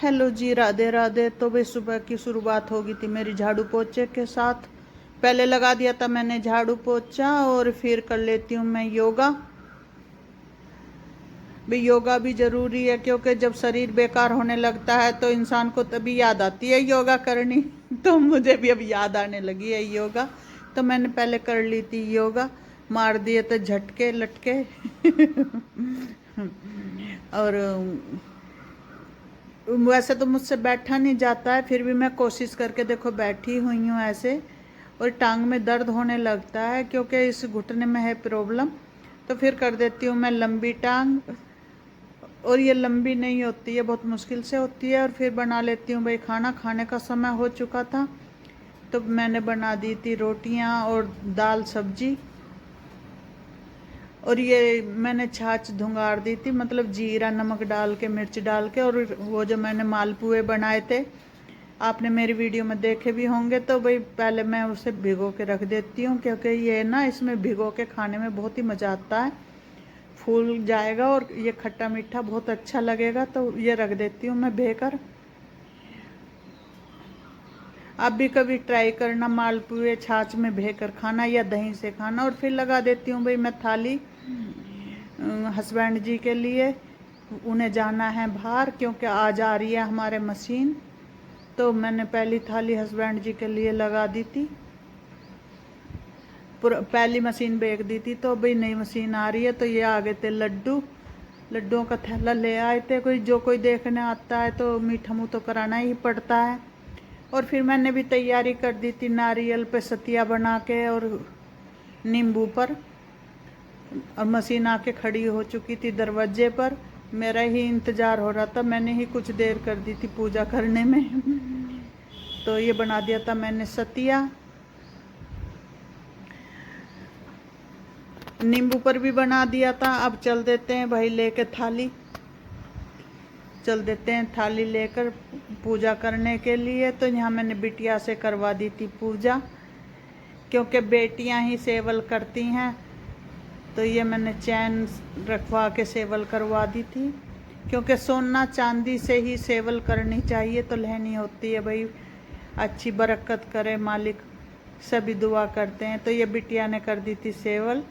Hello जी, राधे राधे। तो भाई सुबह की शुरुआत हो गई थी मेरी झाड़ू पोछे के साथ। पहले लगा दिया था मैंने झाड़ू पोछा और फिर कर लेती हूँ मैं योगा। भाई योगा भी जरूरी है क्योंकि जब शरीर बेकार होने लगता है तो इंसान को तभी याद आती है योगा करनी। तो मुझे भी अब याद आने लगी है योगा। तो मैंने पहले कर ली थी योगा, मार दिए थे झटके लटके। और वैसे तो मुझसे बैठा नहीं जाता है, फिर भी मैं कोशिश करके देखो बैठी हुई हूँ ऐसे। और टांग में दर्द होने लगता है क्योंकि इस घुटने में है प्रॉब्लम। तो फिर कर देती हूँ मैं लंबी टांग। और ये लंबी नहीं होती है, बहुत मुश्किल से होती है। और फिर बना लेती हूँ भाई खाना। खाने का समय हो चुका था तो मैंने बना दी थी रोटियाँ और दाल सब्जी। और ये मैंने छाछ धुंगार दी थी, मतलब जीरा नमक डाल के मिर्च डाल के। और वो जो मैंने मालपुए बनाए थे आपने मेरी वीडियो में देखे भी होंगे। तो भाई पहले मैं उसे भिगो के रख देती हूँ क्योंकि ये ना इसमें भिगो के खाने में बहुत ही मज़ा आता है, फूल जाएगा और ये खट्टा मीठा बहुत अच्छा लगेगा। तो ये रख देती हूँ मैं भेकर। आप भी कभी ट्राई करना मालपुए छाछ में भेकर खाना या दही से खाना। और फिर लगा देती हूँ भाई मैं थाली हस्बैंड जी के लिए। उन्हें जाना है बाहर क्योंकि आज आ रही है हमारे मशीन। तो मैंने पहली थाली हस्बैंड जी के लिए लगा दी थी, पहली मशीन बेच दी थी। तो भाई नई मशीन आ रही है तो ये आ गए थे लड्डू। लड्डुओं का थैला ले आए थे। कोई देखने आता है तो मीठा मुँह तो कराना ही पड़ता है। और फिर मैंने भी तैयारी कर दी थी नारियल पे सतिया बना के और नींबू पर। और मशीन आके खड़ी हो चुकी थी दरवाजे पर। मेरा ही इंतज़ार हो रहा था, मैंने ही कुछ देर कर दी थी पूजा करने में। तो ये बना दिया था मैंने सतिया। नींबू पर भी बना दिया था। अब चल देते हैं भाई लेके थाली, चल देते हैं थाली लेकर पूजा करने के लिए। तो यहाँ मैंने बिटिया से करवा दी थी पूजा क्योंकि बेटियाँ ही सेवल करती हैं। तो ये मैंने चैन रखवा के सेवल करवा दी थी क्योंकि सोना चांदी से ही सेवल करनी चाहिए। तो लेनी होती है भाई, अच्छी बरकत करे मालिक, सभी दुआ करते हैं। तो ये बिटिया ने कर दी थी सेवल।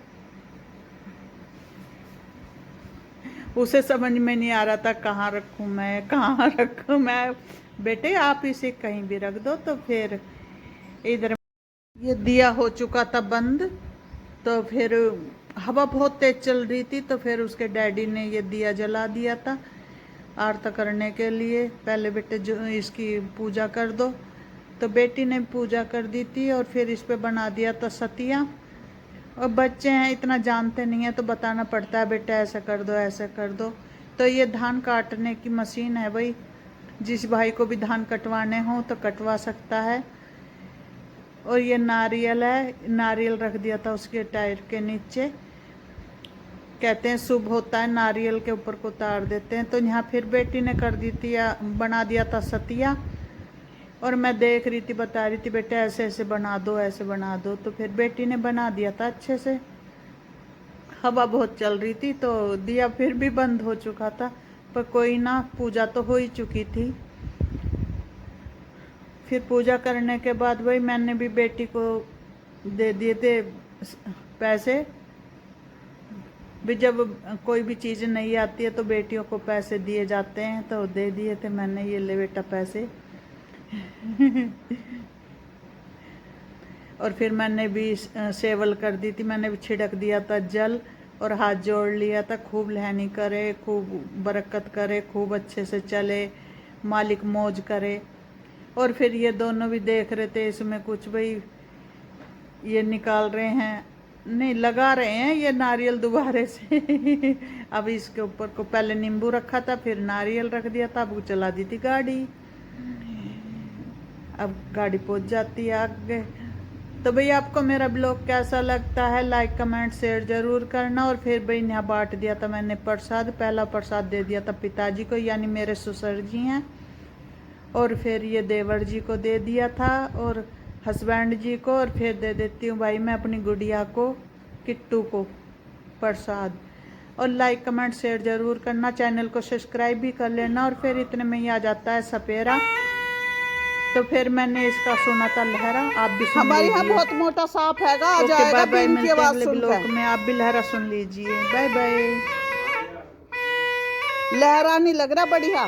उसे समझ में नहीं आ रहा था कहाँ रखूँ मैं, कहाँ रखूँ मैं। बेटे आप इसे कहीं भी रख दो। तो फिर इधर ये दिया हो चुका था बंद। तो फिर हवा बहुत तेज चल रही थी तो फिर उसके डैडी ने ये दिया जला दिया था आरती करने के लिए। पहले बेटे जो इसकी पूजा कर दो। तो बेटी ने पूजा कर दी थी और फिर इस पे बना दिया था सतिया। और बच्चे हैं इतना जानते नहीं है तो बताना पड़ता है बेटा ऐसा कर दो ऐसा कर दो। तो ये धान काटने की मशीन है भाई, जिस भाई को भी धान कटवाने हो तो कटवा सकता है। और ये नारियल है, नारियल रख दिया था उसके टायर के नीचे। कहते हैं शुभ होता है नारियल के ऊपर को उतार देते हैं। तो यहाँ फिर बेटी ने कर दी थी, बना दिया था सतिया। और मैं देख रही थी, बता रही थी बेटा ऐसे ऐसे बना दो ऐसे बना दो। तो फिर बेटी ने बना दिया था अच्छे से। हवा बहुत चल रही थी तो दिया फिर भी बंद हो चुका था, पर कोई ना, पूजा तो हो ही चुकी थी। फिर पूजा करने के बाद भाई मैंने भी बेटी को दे दिए थे पैसे। भी जब कोई भी चीज़ नहीं आती है तो बेटियों को पैसे दिए जाते हैं, तो दे दिए थे मैंने, ये ले बेटा पैसे। और फिर मैंने भी सेवल कर दी थी, मैंने भी छिड़क दिया था जल और हाथ जोड़ लिया था। खूब लहनी करे, खूब बरकत करे, खूब अच्छे से चले, मालिक मौज करे। और फिर ये दोनों भी देख रहे थे इसमें कुछ भाई, ये निकाल रहे हैं, नहीं लगा रहे हैं ये नारियल दोबारे से। अब इसके ऊपर को पहले नींबू रखा था फिर नारियल रख दिया था। अब चला दी थी गाड़ी, अब गाड़ी पहुंच जाती है आगे। तो भाई आपको मेरा ब्लॉग कैसा लगता है लाइक कमेंट शेयर ज़रूर करना। और फिर भाई यहाँ बांट दिया था मैंने प्रसाद। पहला प्रसाद दे दिया था पिताजी को, यानी मेरे ससुर जी हैं। और फिर ये देवर जी को दे दिया था और हस्बैंड जी को। और फिर दे देती हूँ भाई मैं अपनी गुड़िया को, किट्टू को प्रसाद। और लाइक कमेंट शेयर ज़रूर करना, चैनल को सब्सक्राइब भी कर लेना। और फिर इतने में ही आ जाता है सपेरा। तो फिर मैंने इसका सुना था लहरा, आप भी सुन हमारे यहाँ लीजिए। बहुत मोटा सांप हैगा, आ ओके जाएगा बाय बाय, बीन की मिलते हैं आवाज अगले सुनकर। ब्लॉग में। आप भी लहरा सुन लीजिए। Bye bye. लहरा नहीं लग रहा बढ़िया।